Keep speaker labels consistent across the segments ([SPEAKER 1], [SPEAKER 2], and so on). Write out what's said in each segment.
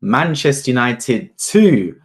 [SPEAKER 1] Manchester United 2,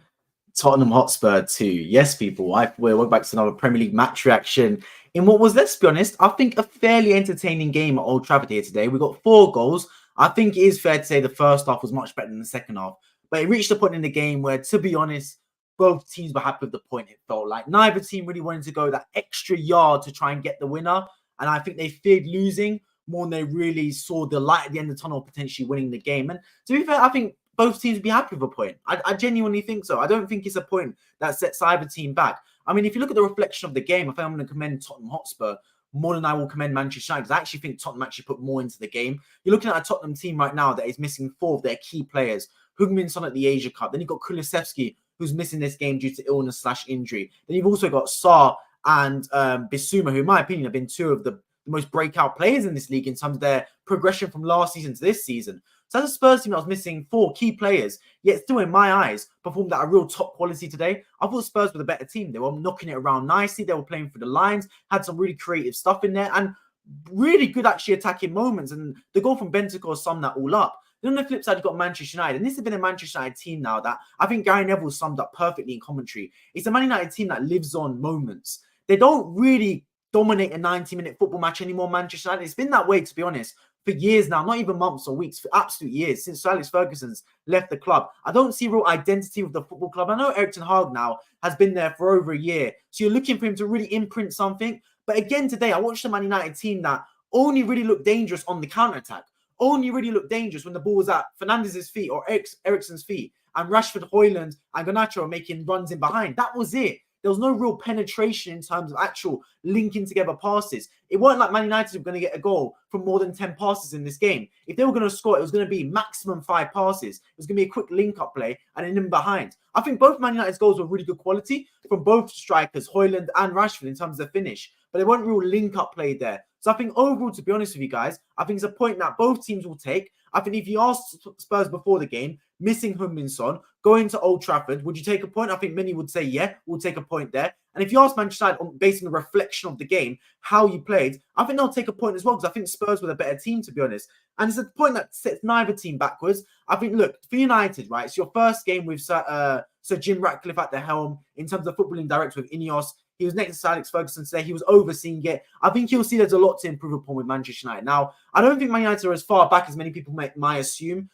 [SPEAKER 1] Tottenham Hotspur 2. Yes, people, we're back to another Premier League match reaction in what was, let's be honest, I think a fairly entertaining game at Old Trafford here today. We got 4 goals. I think it is fair to say the first half was much better than the second half, but it reached a point in the game where, to be honest, both teams were happy with the point. It felt like neither team really wanted to go that extra yard to try and get the winner, and I think they feared losing more than they really saw the light at the end of the tunnel, potentially winning the game. And to be fair, I think both teams would be happy with a point. I genuinely think so. I don't think it's a point that sets either team back. I mean, if you look at the reflection of the game, I think I'm going to commend Tottenham Hotspur more than I will commend Manchester United, because I actually think Tottenham actually put more into the game. You're looking at a Tottenham team right now that is missing 4 of their key players. Hojlund Son at the Asia Cup. Then you've got Kulusevski, who's missing this game due to illness/injury. Then you've also got Sarr and Bissouma, who in my opinion have been 2 of the most breakout players in this league in terms of their progression from last season to this season. So as a Spurs team that was missing 4 key players, yet still in my eyes performed at a real top quality today. I thought Spurs were the better team. They were knocking it around nicely. They were playing through the lines, had some really creative stuff in there, and really good actually attacking moments. And the goal from Bentancur summed that all up. Then on the flip side, you've got Manchester United. And this has been a Manchester United team now that I think Gary Neville summed up perfectly in commentary. It's a Man United team that lives on moments. They don't really dominate a 90-minute football match anymore, Manchester United. It's been that way, to be honest, for years now, not even months or weeks, for absolute years, since Sir Alex Ferguson's left the club. I don't see real identity with the football club. I know Eric Ten Hag now has been there for over a year, so you're looking for him to really imprint something. But again, today, I watched a Man United team that only really looked dangerous on the counter-attack, only really looked dangerous when the ball was at Fernandez's feet or Eriksen's feet, and Rashford, Hojlund, and Garnacho are making runs in behind. That was it. There was no real penetration in terms of actual linking together passes. It weren't like Man United were going to get a goal from more than 10 passes in this game. If they were going to score, it was going to be maximum 5 passes. It was going to be a quick link-up play and then in behind. I think both Man United's goals were really good quality from both strikers, Hojlund and Rashford, in terms of the finish. But there weren't real link-up play there. So I think overall, to be honest with you guys, I think it's a point that both teams will take. I think if you asked Spurs before the game, missing Hojlund Son, going to Old Trafford, would you take a point? I think many would say, yeah, we'll take a point there. And if you ask Manchester United, based on the reflection of the game, how you played, I think they'll take a point as well, because I think Spurs were the better team, to be honest. And it's a point that sets neither team backwards. I think, look, for United, right, it's your first game with Sir Jim Ratcliffe at the helm in terms of footballing director with Ineos. He was next to Sir Alex Ferguson today. He was overseeing it. I think he'll see there's a lot to improve upon with Manchester United. Now, I don't think Man United are as far back as many people might assume.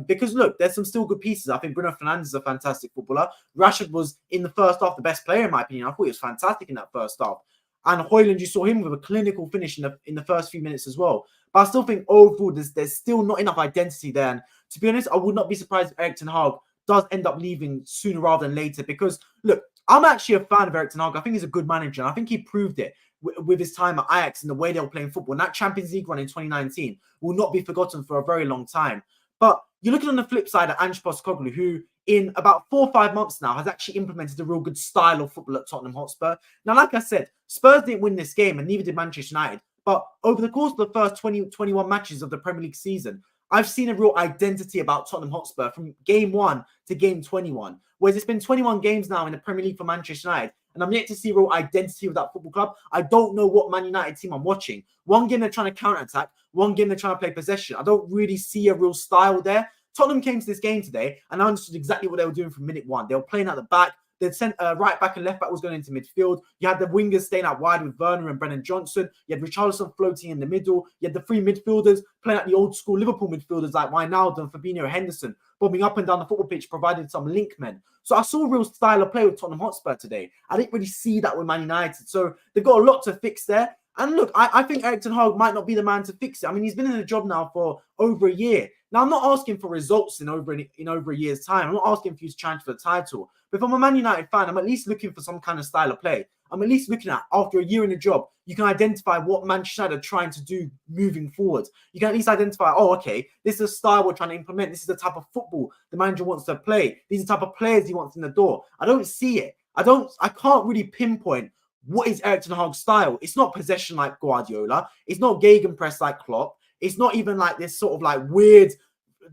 [SPEAKER 1] Because look, there's some still good pieces. I think Bruno Fernandes is a fantastic footballer. Rashford was, in the first half, the best player, in my opinion. I thought he was fantastic in that first half. And Hojlund, you saw him with a clinical finish in the first few minutes as well. But I still think overall, there's still not enough identity there. And to be honest, I would not be surprised if Eric Ten Hag does end up leaving sooner rather than later. Because, look, I'm actually a fan of Eric Ten Hag. I think he's a good manager. And I think he proved it with his time at Ajax and the way they were playing football. And that Champions League run in 2019 will not be forgotten for a very long time. But you're looking on the flip side at Ange Postecoglou, who in about 4 or 5 months now has actually implemented a real good style of football at Tottenham Hotspur. Now, like I said, Spurs didn't win this game and neither did Manchester United. But over the course of the first 21 matches of the Premier League season, I've seen a real identity about Tottenham Hotspur from game 1 to game 21. Whereas it's been 21 games now in the Premier League for Manchester United, and I'm yet to see real identity with that football club. I don't know what Man United team I'm watching. One game they're trying to counter-attack, one game they're trying to play possession. I don't really see a real style there. Tottenham came to this game today, and I understood exactly what they were doing from minute 1. They were playing at the back. They'd sent right back and left back was going into midfield. You had the wingers staying out wide with Werner and Brennan Johnson. You had Richarlison floating in the middle. You had the 3 midfielders playing at the old school Liverpool midfielders like Wijnaldum, Fabinho, Henderson, bobbing up and down the football pitch, providing some link men. So I saw a real style of play with Tottenham Hotspur today. I didn't really see that with Man United. So they've got a lot to fix there. And look, I think Eric Ten Hag might not be the man to fix it. I mean, he's been in the job now for over a year. Now, I'm not asking for results in over a year's time. I'm not asking for you to challenge for the title. But if I'm a Man United fan, I'm at least looking for some kind of style of play. I'm at least looking at, after a year in the job, you can identify what Manchester United are trying to do moving forward. You can at least identify, oh, okay, this is a style we're trying to implement. This is the type of football the manager wants to play. These are the type of players he wants in the door. I don't see it. I can't really pinpoint what is Eric Ten Hag's style. It's not possession like Guardiola. It's not gegenpress like Klopp. It's not even like this sort of like weird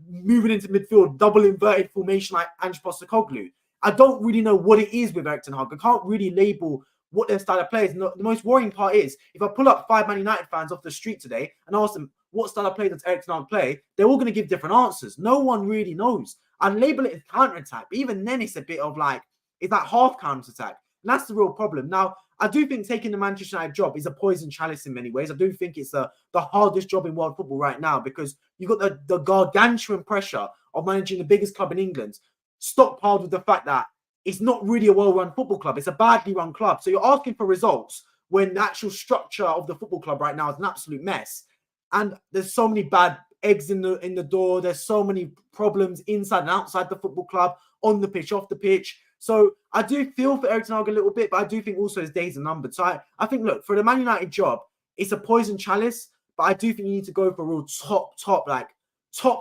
[SPEAKER 1] moving into midfield, double inverted formation like Ange Postecoglou. I don't really know what it is with Eric Ten Hag. I can't really label what their style of play is. And the most worrying part is, if I pull up 5 Man United fans off the street today and ask them, what style of play does Erik Ten Hag play, they're all going to give different answers. No one really knows. And label it as counter-attack. But even then, it's a bit of like, it's like half counter-attack. And that's the real problem. Now, I do think taking the Manchester United job is a poison chalice in many ways. I do think it's the hardest job in world football right now, because you've got the gargantuan pressure of managing the biggest club in England, stockpiled with the fact that it's not really a well-run football club. It's a badly run club. So you're asking for results when the actual structure of the football club right now is an absolute mess. And there's so many bad eggs in the door. There's so many problems inside and outside the football club, on the pitch, off the pitch. So I do feel for Erik Ten Hag a little bit, but I do think also his days are numbered. So I think, look, for the Man United job, it's a poison chalice, but I do think you need to go for a real top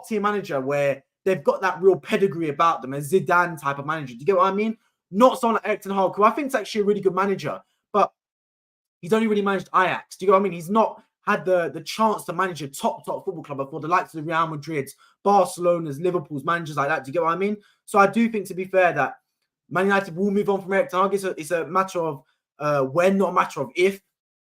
[SPEAKER 1] tier manager where they've got that real pedigree about them, a Zidane type of manager. Do you get what I mean? Not someone like Erik Ten Hag, who I think is actually a really good manager, but he's only really managed Ajax. Do you get what I mean? He's not had the chance to manage a top football club before, the likes of the Real Madrid's, Barcelona's, Liverpool's, managers like that. Do you get what I mean? So I do think, to be fair, that Man United will move on from Erik Ten Hag. It's a matter of when, not a matter of if.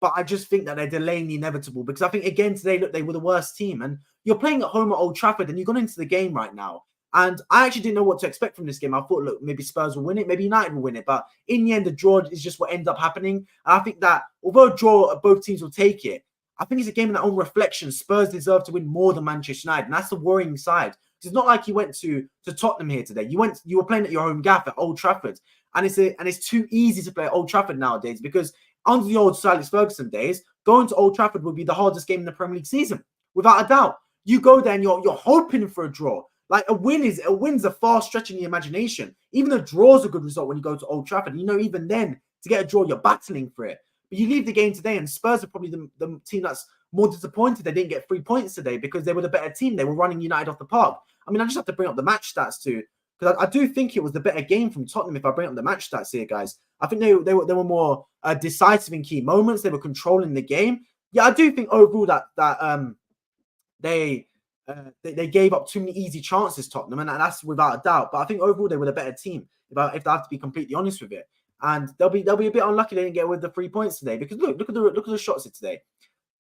[SPEAKER 1] But I just think that they're delaying the inevitable, because I think, again, today, look, they were the worst team. And you're playing at home at Old Trafford, and you've gone into the game right now. And I actually didn't know what to expect from this game. I thought, look, maybe Spurs will win it, maybe United will win it. But in the end, the draw is just what ended up happening. And I think that although a draw, both teams will take it, I think it's a game in their own reflection. Spurs deserve to win more than Manchester United. And that's the worrying side. It's not like you went to Tottenham here today. You were playing at your home gaff at Old Trafford. And it's too easy to play at Old Trafford nowadays, because under the old Sir Alex Ferguson days, going to Old Trafford would be the hardest game in the Premier League season, without a doubt. You go there and you're hoping for a draw. Like a win's a far stretch in the imagination. Even a draw's a good result when you go to Old Trafford. You know, even then, to get a draw, you're battling for it. But you leave the game today, and Spurs are probably the team that's more disappointed they didn't get 3 points today, because they were the better team. They were running United off the park. I mean, I just have to bring up the match stats too, because I do think it was the better game from Tottenham. If I bring up the match stats here, guys, I think they were more decisive in key moments. They were controlling the game. Yeah, I do think overall that they gave up too many easy chances, Tottenham, and that's without a doubt. But I think overall they were the better team, if I have to be completely honest with it. And they'll be a bit unlucky they didn't get with the 3 points today, because look at the shots here today.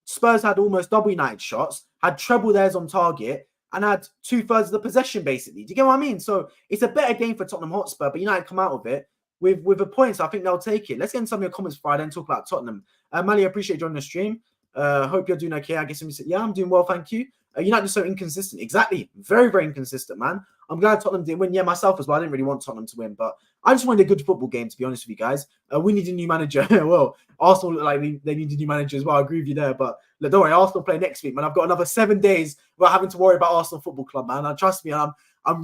[SPEAKER 1] Spurs had almost double United shots, had treble theirs on target, and had 2/3 of the possession, basically. Do you get what I mean? So it's a better game for Tottenham Hotspur, but United come out of it with a point, so I think they'll take it. Let's get into some of your comments before I then talk about Tottenham. Mali, I appreciate you joining the stream. Hope you're doing okay. I guess yeah, I'm doing well, thank you. United are so inconsistent. Exactly. Very, very inconsistent, man. I'm glad Tottenham didn't win. Yeah, myself as well. I didn't really want Tottenham to win, but I just wanted a good football game, to be honest with you guys. We need a new manager. Well, Arsenal look like they need a new manager as well. I agree with you there, but look, don't worry, Arsenal play next week, man. I've got another 7 days without having to worry about Arsenal Football Club, man. And trust me, I'm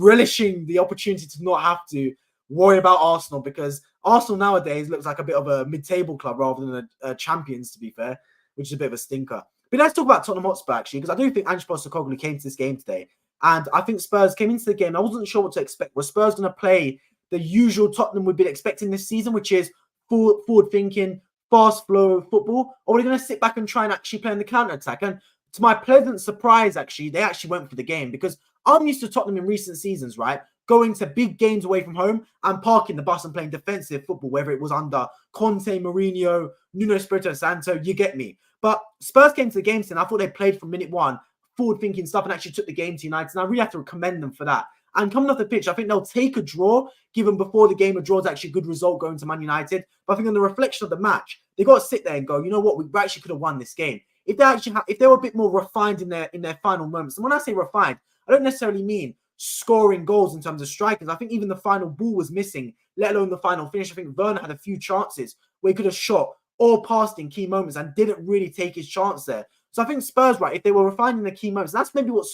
[SPEAKER 1] relishing the opportunity to not have to worry about Arsenal, because Arsenal nowadays looks like a bit of a mid-table club rather than a champions, to be fair, which is a bit of a stinker. But let's talk about Tottenham Hotspur, actually, because I do think Ange Postecoglou came to this game today. And I think Spurs came into the game. I wasn't sure what to expect. Were Spurs going to play the usual Tottenham we've been expecting this season, which is forward-thinking, fast flow football? Or were they going to sit back and try and actually play in the counter-attack? And to my pleasant surprise, actually, they actually went for the game, because I'm used to Tottenham in recent seasons, right? Going to big games away from home and parking the bus and playing defensive football, whether it was under Conte, Mourinho, Nuno Espirito Santo, you get me. But Spurs came to the game today, and I thought they played from minute one, forward-thinking stuff, and actually took the game to United. And I really have to commend them for that. And coming off the pitch, I think they'll take a draw, given before the game, a draw is actually a good result going to Man United. But I think on the reflection of the match, they got to sit there and go, you know what, we actually could have won this game. If they were a bit more refined in their final moments, and when I say refined, I don't necessarily mean scoring goals in terms of strikers. I think even the final ball was missing, let alone the final finish. I think Werner had a few chances where he could have shot or passed in key moments and didn't really take his chance there. So I think Spurs, right, if they were refining the key moments, that's maybe what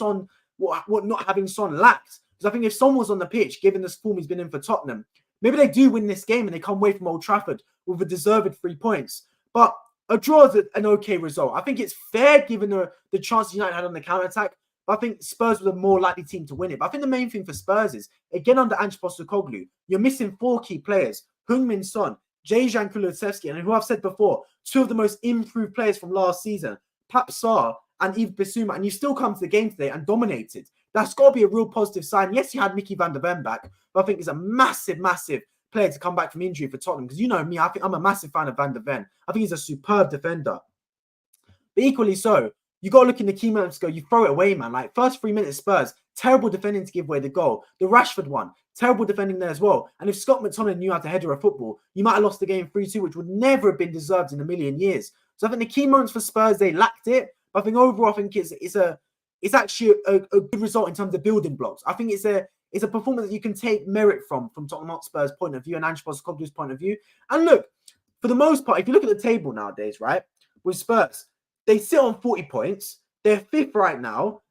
[SPEAKER 1] not having Son lacked. Because I think if Son was on the pitch, given this form he's been in for Tottenham, maybe they do win this game and they come away from Old Trafford with a deserved 3 points. But a draw is an okay result. I think it's fair given the chances United had on the counter-attack. But I think Spurs were the more likely team to win it. But I think the main thing for Spurs is, again, under Ange Postecoglou, you're missing 4 key players: Heung-min Son, Dejan Kulusevski, and who I've said before, 2 of the most improved players from last season, Pap Sarr and Yves Bissouma, and you still come to the game today and dominated. That's got to be a real positive sign. Yes, you had Mickey van der Ven back, but I think it's a massive, massive player to come back from injury for Tottenham, because you know me, I think I'm a massive fan of Van der Ven. I think he's a superb defender. But equally so, you got to look in the key moments, go, you throw it away, man. Like, first 3 minutes, Spurs, terrible defending to give away the goal. The Rashford one, terrible defending there as well. And if Scott McTominay knew how to header a football, you might have lost the game 3-2, which would never have been deserved in a million years. So I think the key moments for Spurs, they lacked it. But I think overall, I think it's actually a good result in terms of building blocks. I think it's a performance that you can take merit from Tottenham Hotspur's point of view and Ange Postecoglou's point of view. And look, for the most part, if you look at the table nowadays, right, with Spurs, they sit on 40 points. They're fifth right now.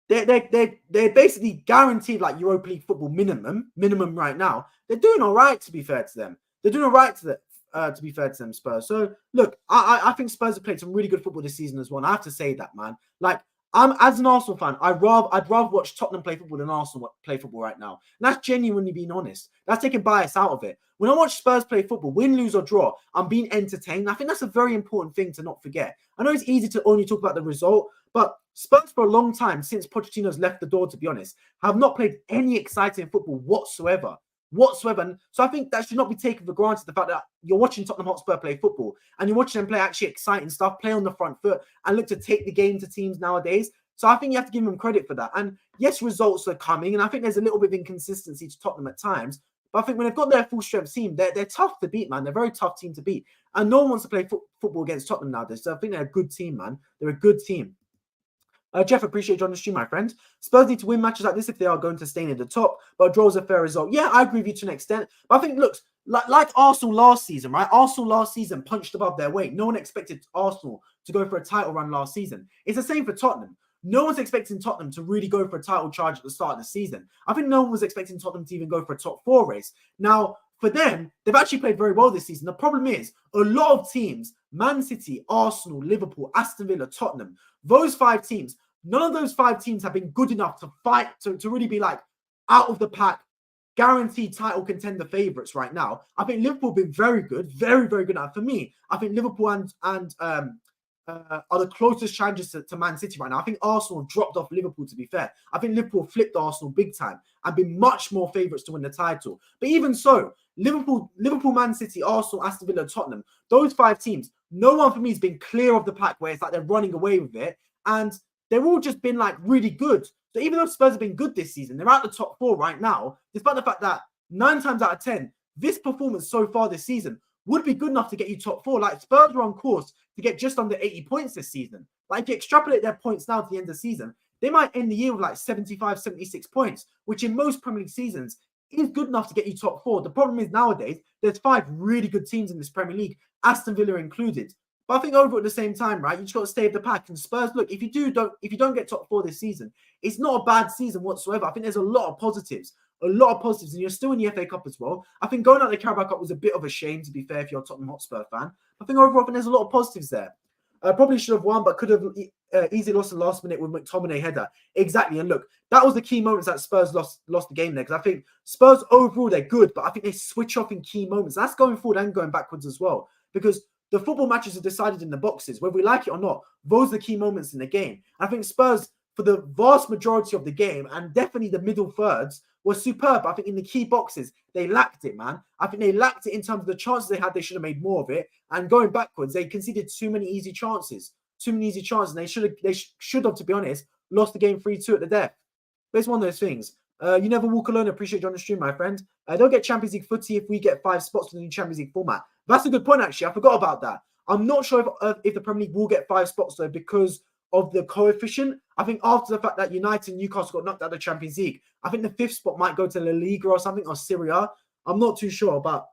[SPEAKER 1] They're basically guaranteed like Europa League football minimum right now. They're doing all right, to be fair to them. They're doing all right to be fair to them, Spurs. So look, I think Spurs have played some really good football this season as well. And I have to say that, man. Like, I'm as an Arsenal fan, I'd rather watch Tottenham play football than Arsenal play football right now. And that's genuinely being honest. That's taking bias out of it. When I watch Spurs play football, win, lose or draw, I'm being entertained. I think that's a very important thing to not forget. I know it's easy to only talk about the result, but Spurs for a long time, since Pochettino's left the door, to be honest, have not played any exciting football whatsoever. And so I think that should not be taken for granted, the fact that you're watching Tottenham Hotspur play football and you're watching them play actually exciting stuff, play on the front foot and look to take the game to teams nowadays. So I think you have to give them credit for that. And yes, results are coming, and I think there's a little bit of inconsistency to Tottenham at times. But I think when they've got their full strength team, they're tough to beat, man. They're a very tough team to beat. And no one wants to play football against Tottenham nowadays. So I think they're a good team, man. They're a good team. Jeff, appreciate you on the stream, my friend. Spurs need to win matches like this if they are going to stay near the top, but a draw is a fair result. Yeah, I agree with you to an extent. But I think, look, like Arsenal last season, right? Arsenal last season punched above their weight. No one expected Arsenal to go for a title run last season. It's the same for Tottenham. No one's expecting Tottenham to really go for a title charge at the start of the season. I think no one was expecting Tottenham to even go for a top 4 race. Now, for them, they've actually played very well this season. The problem is, a lot of teams, Man City, Arsenal, Liverpool, Aston Villa, Tottenham, those 5 teams, none of those 5 teams have been good enough to fight, to really be like out of the pack, guaranteed title contender favourites right now. I think Liverpool have been very good, very, very good. For me, I think Liverpool are the closest challengers to Man City right now. I think Arsenal dropped off Liverpool, to be fair. I think Liverpool flipped Arsenal big time and been much more favourites to win the title. But even so, Liverpool, Man City, Arsenal, Aston Villa, Tottenham, those 5 teams, no one for me has been clear of the pack where it's like they're running away with it. And they've all just been like really good. So even though Spurs have been good this season, they're out the top 4 right now, despite the fact that 9 times out of 10, this performance so far this season would be good enough to get you top 4. Like, Spurs are on course to get just under 80 points this season. Like, if you extrapolate their points now to the end of the season, they might end the year with like 75, 76 points, which in most Premier League seasons is good enough to get you top 4. The problem is nowadays, there's 5 really good teams in this Premier League, Aston Villa included. But I think over at the same time, right, you just got to stay with the pack. And Spurs, look, if you don't get top 4 this season, it's not a bad season whatsoever. I think there's a lot of positives, and you're still in the FA Cup as well. I think going out the Carabao Cup was a bit of a shame, to be fair, if you're a Tottenham Hotspur fan. I think overall, there's a lot of positives there. Probably should have won, but could have easily lost the last minute with McTominay header. Exactly. And look, that was the key moments that Spurs lost the game there. Because I think Spurs overall, they're good, but I think they switch off in key moments. That's going forward and going backwards as well. Because the football matches are decided in the boxes, whether we like it or not. Those are the key moments in the game. I think Spurs, for the vast majority of the game, and definitely the middle thirds, were superb. I think in the key boxes, they lacked it, man. I think they lacked it in terms of the chances they had. They should have made more of it. And going backwards, they conceded too many easy chances. And they should have, to be honest, lost the game 3-2 at the death. But it's one of those things. You never walk alone. Appreciate you on the stream, my friend. They'll get Champions League footy if we get 5 spots for the new Champions League format. That's a good point, actually. I forgot about that. I'm not sure if the Premier League will get 5 spots, though, because of the coefficient. I think after the fact that United and Newcastle got knocked out of the Champions League, I think the 5th spot might go to La Liga or something, or Serie A. I'm not too sure, but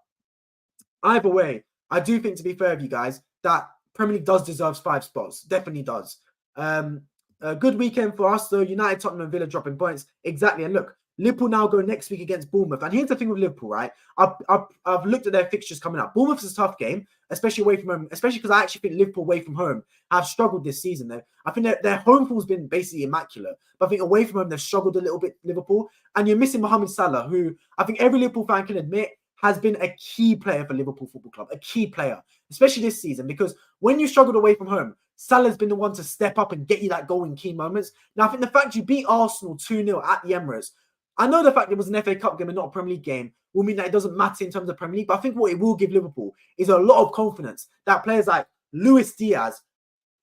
[SPEAKER 1] either way, I do think, to be fair with you guys, that Premier League does deserve 5 spots. Definitely does. A good weekend for us, though. United, Tottenham and Villa dropping points. Exactly. And look, Liverpool now go next week against Bournemouth. And here's the thing with Liverpool, right? I've looked at their fixtures coming up. Bournemouth is a tough game, especially away from home, especially because I actually think Liverpool away from home have struggled this season. Though I think their home form's been basically immaculate. But I think away from home, they've struggled a little bit, Liverpool. And you're missing Mohamed Salah, who I think every Liverpool fan can admit has been a key player for Liverpool Football Club, a key player, especially this season, because when you struggled away from home, Salah's been the one to step up and get you that goal in key moments. Now, I think the fact you beat Arsenal 2-0 at the Emirates, I know the fact it was an FA Cup game and not a Premier League game will mean that it doesn't matter in terms of Premier League, but I think what it will give Liverpool is a lot of confidence that players like Luis Diaz,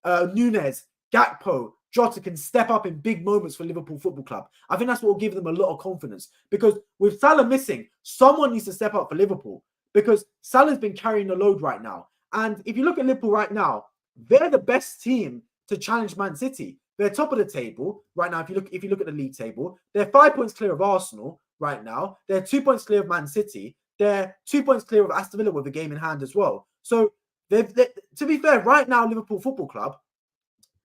[SPEAKER 1] Nunez, Gakpo, Jota can step up in big moments for Liverpool Football Club. I think that's what will give them a lot of confidence. Because with Salah missing, someone needs to step up for Liverpool. Because Salah's been carrying the load right now. And if you look at Liverpool right now, they're the best team to challenge Man City. They're top of the table right now. If you look at the league table, they're 5 points clear of Arsenal right now. They're 2 points clear of Man City. They're 2 points clear of Aston Villa with a game in hand as well. So to be fair, right now, Liverpool Football Club,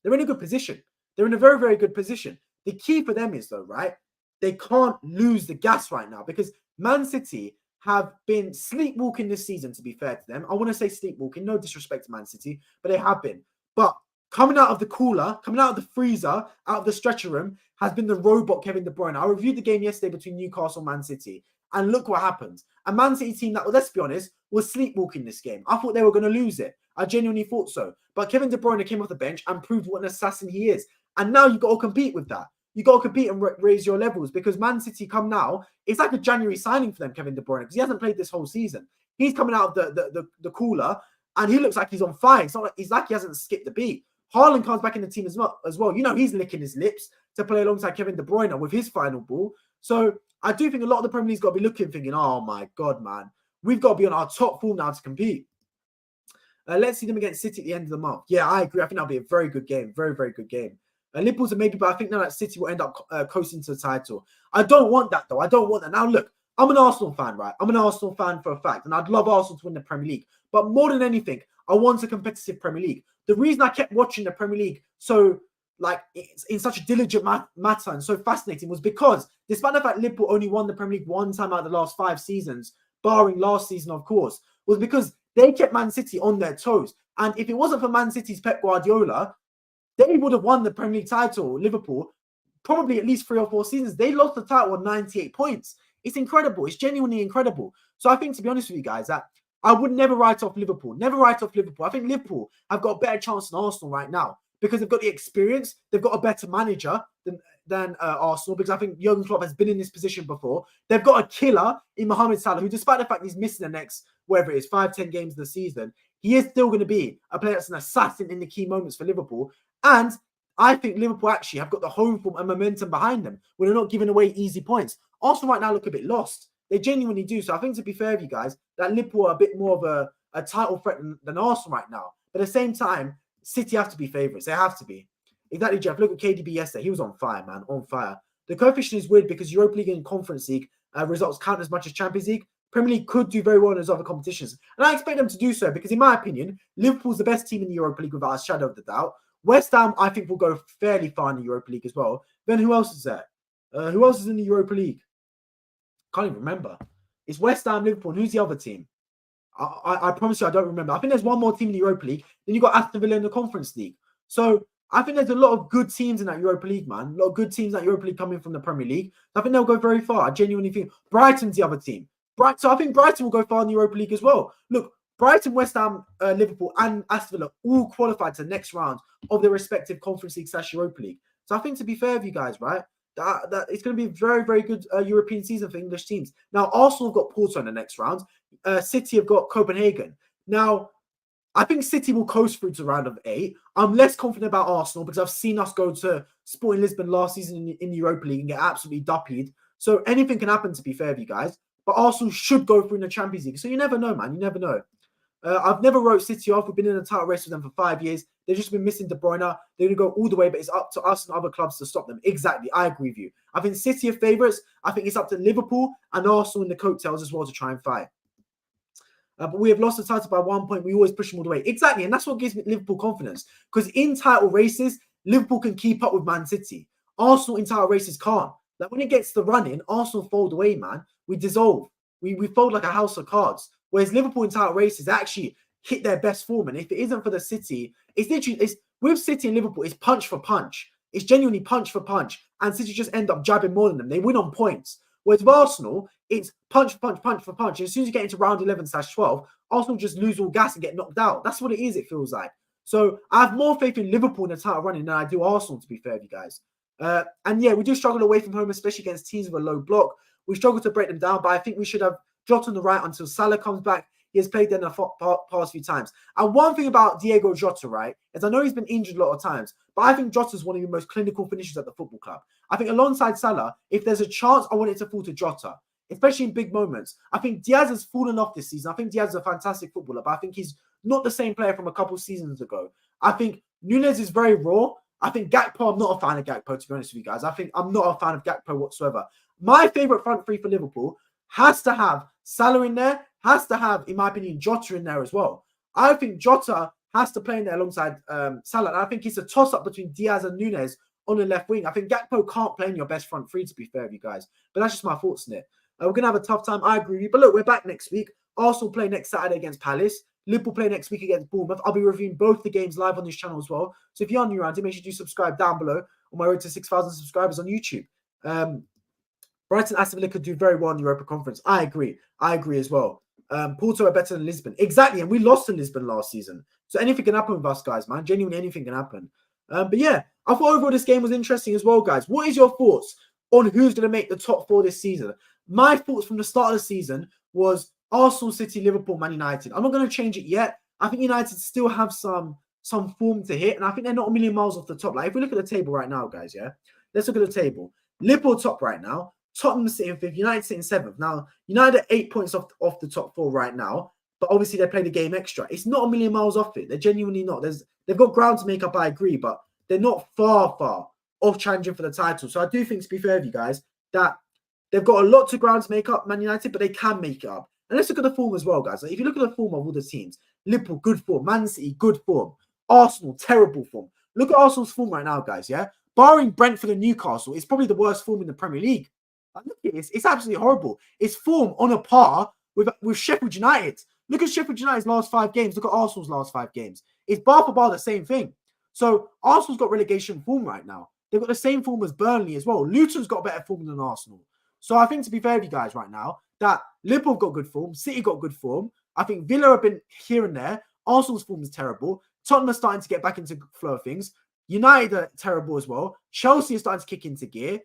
[SPEAKER 1] they're in a good position. They're in a very, very good position. The key for them is, though, right, they can't lose the gas right now because Man City have been sleepwalking this season, to be fair to them. I want to say sleepwalking, no disrespect to Man City, but they have been. But coming out of the cooler, coming out of the freezer, out of the stretcher room, has been the robot Kevin De Bruyne. I reviewed the game yesterday between Newcastle and Man City, and look what happened. A Man City team that, well, let's be honest, was sleepwalking this game. I thought they were going to lose it. I genuinely thought so. But Kevin De Bruyne came off the bench and proved what an assassin he is. And now you've got to compete with that. You've got to compete and raise your levels because Man City come now. It's like a January signing for them, Kevin De Bruyne, because he hasn't played this whole season. He's coming out of the cooler and he looks like he's on fire. It's like he hasn't skipped a beat. Haaland comes back in the team as well. You know, he's licking his lips to play alongside Kevin De Bruyne with his final ball. So I do think a lot of the Premier League's got to be looking, thinking, oh my God, man, we've got to be on our top form now to compete. Let's see them against City at the end of the month. Yeah, I agree. I think that'll be a very good game. Very, very good game. Liverpool's a maybe, but I think now that City will end up coasting to the title. I don't want that, though. I don't want that. Now, look, I'm an Arsenal fan, right? I'm an Arsenal fan for a fact, and I'd love Arsenal to win the Premier League. But more than anything, I want a competitive Premier League. The reason I kept watching the Premier League so, like, in such a diligent matter and so fascinating was because, despite the fact Liverpool only won the Premier League one time out of the last 5 seasons, barring last season, of course, was because they kept Man City on their toes. And if it wasn't for Man City's Pep Guardiola, they would have won the Premier League title, Liverpool, probably at least 3 or 4 seasons. They lost the title on 98 points. It's incredible. It's genuinely incredible. So I think, to be honest with you guys, that I would never write off Liverpool. Never write off Liverpool. I think Liverpool have got a better chance than Arsenal right now because they've got the experience. They've got a better manager than Arsenal because I think Jurgen Klopp has been in this position before. They've got a killer in Mohamed Salah who, despite the fact he's missing the next, whatever it is, 5-10 games of the season, he is still going to be a player that's an assassin in the key moments for Liverpool. And I think Liverpool actually have got the home form and momentum behind them when they're not giving away easy points. Arsenal right now look a bit lost. They genuinely do. So I think, to be fair with you guys, that Liverpool are a bit more of a title threat than Arsenal right now. But at the same time, City have to be favourites. They have to be. Exactly, Jeff. Look at KDB yesterday. He was on fire, man. On fire. The coefficient is weird because Europa League and Conference League results count as much as Champions League. Premier League could do very well in those other competitions. And I expect them to do so because, in my opinion, Liverpool's the best team in the Europa League without a shadow of the doubt. West Ham, I think, will go fairly far in the Europa League as well. Then who else is there? Who else is in the Europa League? Can't even remember. It's West Ham, Liverpool. And who's the other team? I promise you, I don't remember. I think there's one more team in the Europa League. Then you've got Aston Villa in the Conference League. So I think there's a lot of good teams in that Europa League, man. A lot of good teams in that Europa League coming from the Premier League. I think they'll go very far. I genuinely think Brighton's the other team. So I think Brighton will go far in the Europa League as well. Look, Brighton, West Ham, Liverpool, and Aston Villa all qualified to the next round of their respective Conference League / Europa League. So I think, to be fair with you guys, right, that it's going to be a very, very good European season for English teams. Now, Arsenal have got Porto in the next round. City have got Copenhagen. Now, I think City will coast through to round of 8. I'm less confident about Arsenal because I've seen us go to Sporting Lisbon last season in the Europa League and get absolutely duppied. So anything can happen, to be fair with you guys. But Arsenal should go through in the Champions League. So you never know, man. You never know. I've never wrote City off. We've been in a title race with them for 5 years. They've just been missing De Bruyne. They're going to go all the way, but it's up to us and other clubs to stop them. Exactly. I agree with you. I think City are favourites. I think it's up to Liverpool and Arsenal in the coattails as well to try and fight. But we have lost the title by 1 point. We always push them all the way. Exactly. And that's what gives me Liverpool confidence. Because in title races, Liverpool can keep up with Man City. Arsenal in title races can't. Like when it gets the running, Arsenal fold away, man. We dissolve. We fold like a house of cards. Whereas Liverpool in title races actually hit their best form. And if it isn't for the City, it's with City and Liverpool, it's punch for punch. It's genuinely punch for punch. And City just end up jabbing more than them. They win on points. Whereas with Arsenal, it's punch for punch, punch for punch. And as soon as you get into round 11/12, Arsenal just lose all gas and get knocked out. That's what it is, it feels like. So I have more faith in Liverpool in the title running than I do Arsenal, to be fair with you guys. And yeah, we do struggle away from home, especially against teams with a low block. We struggle to break them down, but I think we should have Jota on the right until Salah comes back. he has played there in the past few times. And one thing about Diego Jota, right, is I know he's been injured a lot of times, but I think Jota's one of the most clinical finishers at the football club. I think alongside Salah, if there's a chance, I want it to fall to Jota, especially in big moments. I think Diaz has fallen off this season. I think Diaz is a fantastic footballer, but I think he's not the same player from a couple seasons ago. I think Núñez is very raw. I think Gakpo, I'm not a fan of Gakpo, to be honest with you guys. I think I'm not a fan of Gakpo whatsoever. My favourite front three for Liverpool has to have Salah in there, has to have, in my opinion, Jota in there as well. I think Jota has to play in there alongside Salah. And I think it's a toss-up between Diaz and Núñez on the left wing. I think Gakpo can't play in your best front three, to be fair with you guys. But that's just my thoughts on it. We're going to have a tough time. I agree with you. But look, we're back next week. Arsenal play next Saturday against Palace. Liverpool play next week against Bournemouth. I'll be reviewing both the games live on this channel as well. So if you're new around here, make sure you subscribe down below on my road to 6,000 subscribers on YouTube. Brighton Aston Villa could do very well in the Europa Conference. I agree. I agree as well. Porto are better than Lisbon. Exactly. And we lost to Lisbon last season. So anything can happen with us, guys, man. Genuinely, anything can happen. But yeah, I thought overall this game was interesting as well, guys. What is your thoughts on who's going to make the top four this season? My thoughts from the start of the season was Arsenal, City, Liverpool, Man United. I'm not going to change it yet. I think United still have some form to hit, and I think they're not a million miles off the top. Like, if we look at the table right now, guys, yeah? Let's look at the table. Liverpool top right now. Tottenham sitting fifth. United sitting seventh. Now, United are 8 points off the top four right now, but obviously they played a game extra. It's not a million miles off it. They're genuinely not. They've got ground to make up, I agree, but they're not far off challenging for the title. So I do think, to be fair with you guys, that they've got a lot to ground to make up, Man United, but they can make it up. And let's look at the form as well, guys. Like, if you look at the form of all the teams, Liverpool, good form. Man City, good form. Arsenal, terrible form. Look at Arsenal's form right now, guys, yeah? Barring Brentford and Newcastle, it's probably the worst form in the Premier League. Like, look at it. It's absolutely horrible. It's form on a par with Sheffield United. Look at Sheffield United's last 5 games. Look at Arsenal's last 5 games. It's bar for bar the same thing. So Arsenal's got relegation form right now. They've got the same form as Burnley as well. Luton's got better form than Arsenal. So I think, to be fair with you guys right now, that Liverpool got good form, City got good form. I think Villa have been here and there. Arsenal's form is terrible. Tottenham are starting to get back into flow of things. United are terrible as well. Chelsea is starting to kick into gear.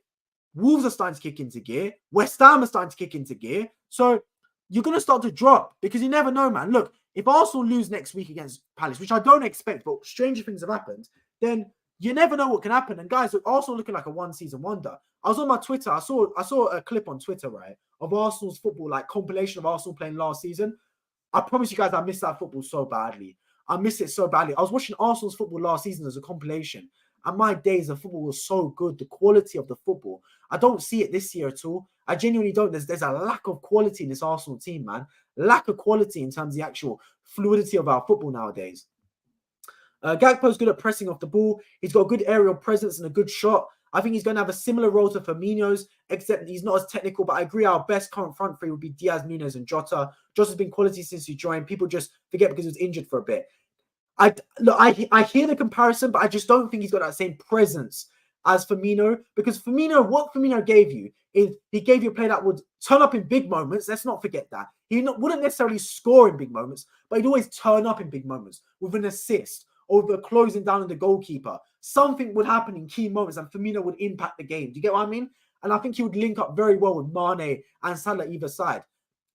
[SPEAKER 1] Wolves are starting to kick into gear. West Ham are starting to kick into gear. So you're going to start to drop because you never know, man. Look, if Arsenal lose next week against Palace, which I don't expect, but stranger things have happened, then you never know what can happen. And guys, look, Arsenal looking like a one-season wonder. I was on my Twitter. I saw a clip on Twitter, right, of Arsenal's football, like compilation of Arsenal playing last season. I promise you guys, I miss that football so badly. I miss it so badly. I was watching Arsenal's football last season as a compilation, and my days of football was so good. The quality of the football, I don't see it this year at all. I genuinely don't. There's a lack of quality in this Arsenal team, man. Lack of quality in terms of the actual fluidity of our football nowadays. Gakpo's good at pressing off the ball. He's got a good aerial presence and a good shot. I think he's going to have a similar role to Firmino's, except he's not as technical. But I agree, our best current front three would be Diaz, Núñez, and Jota. Jota's been quality since he joined. People just forget because he was injured for a bit. I hear the comparison, but I just don't think he's got that same presence as Firmino. Because what Firmino gave you is he gave you a player that would turn up in big moments. Let's not forget that. He wouldn't necessarily score in big moments, but he'd always turn up in big moments with an assist or with a closing down on the goalkeeper. Something would happen in key moments and Firmino would impact the game. Do you get what I mean? And I think he would link up very well with Mane and Salah either side.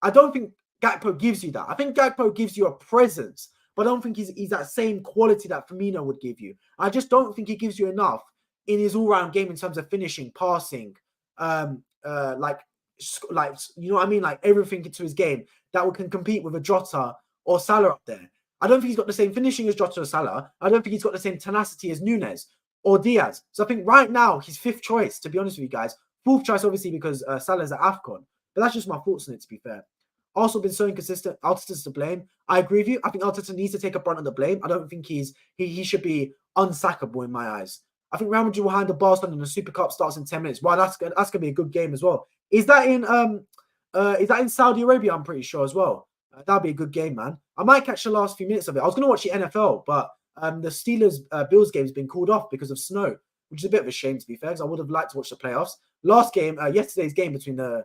[SPEAKER 1] I don't think Gakpo gives you that. I think Gakpo gives you a presence, but I don't think he's that same quality that Firmino would give you. I just don't think he gives you enough in his all-round game in terms of finishing, passing, like you know what I mean? Like everything into his game that can compete with a Jota or Salah up there. I don't think he's got the same finishing as Jota or Salah. I don't think he's got the same tenacity as Núñez or Diaz. So I think right now he's 5th choice, to be honest with you guys. 4th choice, obviously, because Salah's at AFCON. But that's just my thoughts on it, to be fair. Also been so inconsistent. Arteta's to blame. I agree with you. I think Arteta needs to take a brunt of the blame. I don't think he should be unsackable in my eyes. I think Real Madrid will handle Barcelona and the Super Cup starts in 10 minutes. Wow, that's gonna be a good game as well. Is that in Saudi Arabia? I'm pretty sure as well. That'll be a good game, man. I might catch the last few minutes of it. I was going to watch the NFL, but the Steelers-Bills game has been called off because of snow, which is a bit of a shame, to be fair, because I would have liked to watch the playoffs. Last game, yesterday's game between the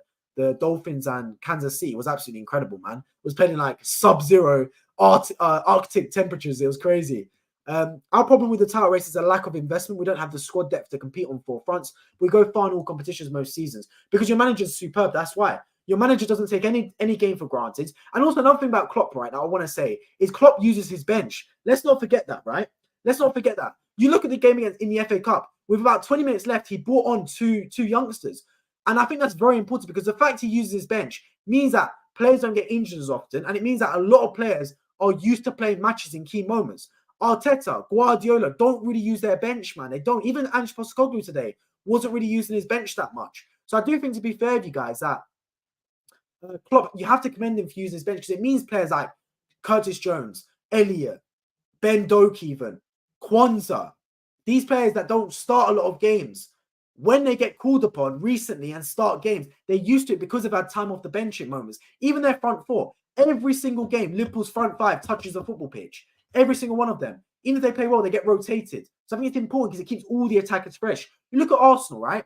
[SPEAKER 1] Dolphins and Kansas City was absolutely incredible, man. It was played in like sub-zero Arctic temperatures. It was crazy. Our problem with the title race is a lack of investment. We don't have the squad depth to compete on 4 fronts. We go far in all competitions most seasons because your manager's superb. That's why.
[SPEAKER 2] Your manager doesn't take any game for granted. And also another thing about Klopp, right, that I want to say is Klopp uses his bench. Let's not forget that, right? Let's not forget that. You look at the game in the FA Cup, with about 20 minutes left, he brought on two youngsters. And I think that's very important because the fact he uses his bench means that players don't get injured as often. And it means that a lot of players are used to playing matches in key moments. Arteta, Guardiola don't really use their bench, man. They don't. Even Ange Postecoglou today wasn't really using his bench that much. So I do think, to be fair to you guys, that Klopp, you have to commend him for using his bench because it means players like Curtis Jones, Elliott, Ben Doak even, Kwanzaa, these players that don't start a lot of games, when they get called upon recently and start games, they're used to it because they've had time off the bench at moments. Even their front four, every single game, Liverpool's front five touches the football pitch. Every single one of them. Even if they play well, they get rotated. So I think it's important because it keeps all the attackers fresh. You look at Arsenal, right?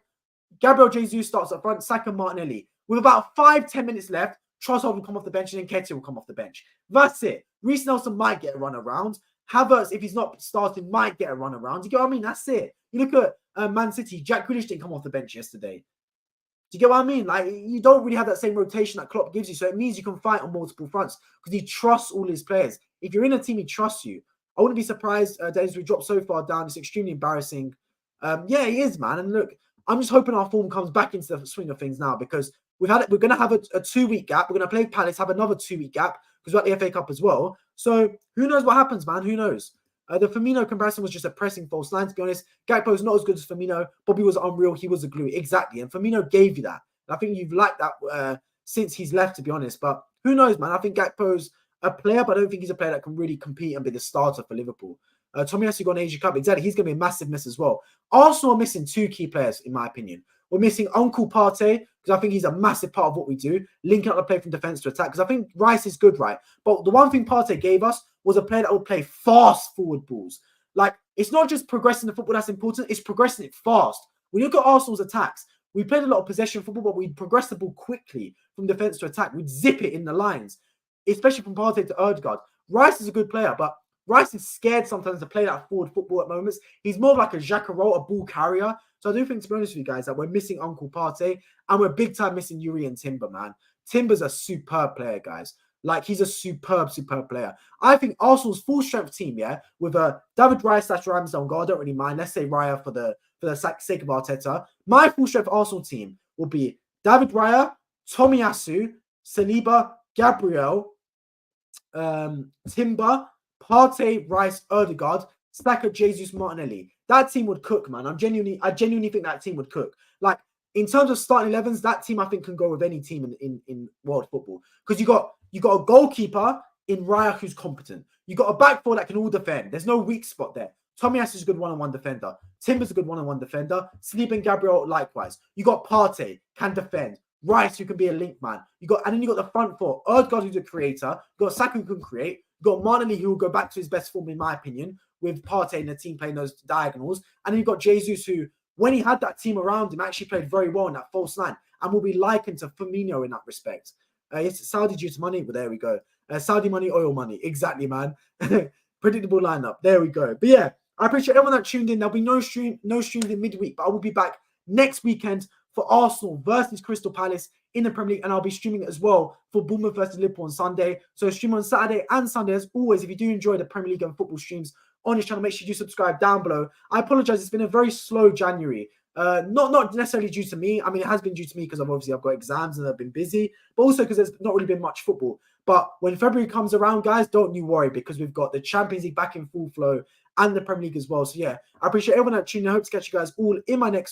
[SPEAKER 2] Gabriel Jesus starts up front, Saka, Martinelli. With about 5-10 minutes left, Trossard will come off the bench and then Ketia will come off the bench. That's it. Reece Nelson might get a run around. Havertz, if he's not starting, might get a run around. Do you get what I mean? That's it. You look at Man City, Jack Grealish didn't come off the bench yesterday. Do you get what I mean? Like, you don't really have that same rotation that Klopp gives you. So it means you can fight on multiple fronts because he trusts all his players. If you're in a team, he trusts you. I wouldn't be surprised, Dennis, we dropped so far down. It's extremely embarrassing. Yeah, he is, man. And look, I'm just hoping our form comes back into the swing of things now because we're going to have a 2-week gap. We're going to play Palace, have another 2-week gap because we're at the FA Cup as well. So who knows what happens, man? Who knows? The Firmino comparison was just a pressing false line, to be honest. Gakpo's not as good as Firmino. Bobby was unreal. He was the glue. Exactly. And Firmino gave you that. I think you've liked that since he's left, to be honest. But who knows, man? I think Gakpo's a player, but I don't think he's a player that can really compete and be the starter for Liverpool. Tomiyasu got an Asia Cup. Exactly. He's going to be a massive miss as well. Arsenal are missing 2 key players, in my opinion. We're missing Uncle Partey, because I think he's a massive part of what we do, linking up the play from defense to attack, because I think Rice is good, right? But the one thing Partey gave us was a player that would play fast forward balls. Like, it's not just progressing the football that's important, it's progressing it fast. When you look at Arsenal's attacks, we played a lot of possession football, but we progressed the ball quickly from defense to attack. We'd zip it in the lines, especially from Partey to Ødegaard. Rice is a good player, but Rice is scared sometimes to play that forward football at moments. He's more like a Jacaro, a ball carrier. So I do think, to be honest with you guys, that we're missing Uncle Partey and we're big time missing Yuri and Timber, man. Timber's a superb player, guys. Like, he's a superb player. I think Arsenal's full strength team, yeah, with David Raya / Ramsdale goal, I don't really mind. Let's say Raya for the sake of Arteta. My full strength Arsenal team will be David Raya, Tomiyasu, Saliba, Gabriel, Timber, Partey, Rice, Ødegaard, Saka, Jesus, Martinelli. That team would cook, man. I genuinely think that team would cook. Like, in terms of starting 11s, that team I think can go with any team in world football. Because you got a goalkeeper in Raya who's competent. You got a back four that can all defend. There's no weak spot there. Tomiyasu is a good one-on-one defender. Timber's a good one-on-one defender. Saliba and Gabriel likewise. You got Partey, can defend. Rice, who can be a link man. And then you got the front four. Ødegaard, who's a creator. You got Saka, who can create. You got Martinelli, who will go back to his best form, in my opinion, with Partey and the team playing those diagonals. And then you've got Jesus, who, when he had that team around him, actually played very well in that false line and will be likened to Firmino in that respect. It's Saudi due to money, but there we go. Saudi money, oil money. Exactly, man. Predictable lineup. There we go. But yeah, I appreciate everyone that tuned in. There'll be no streams in midweek, but I will be back next weekend for Arsenal versus Crystal Palace in the Premier League, and I'll be streaming it as well for Bournemouth versus Liverpool on Sunday. So stream on Saturday and Sunday. As always, if you do enjoy the Premier League and football streams on this channel, make sure you subscribe down below. I apologize, it's been a very slow January. Not necessarily due to me. I mean, it has been due to me because I've got exams and I've been busy, but also because there's not really been much football. But when February comes around, guys, don't you worry, because we've got the Champions League back in full flow and the Premier League as well. So yeah, I appreciate everyone that tuned in. I hope to catch you guys all in my next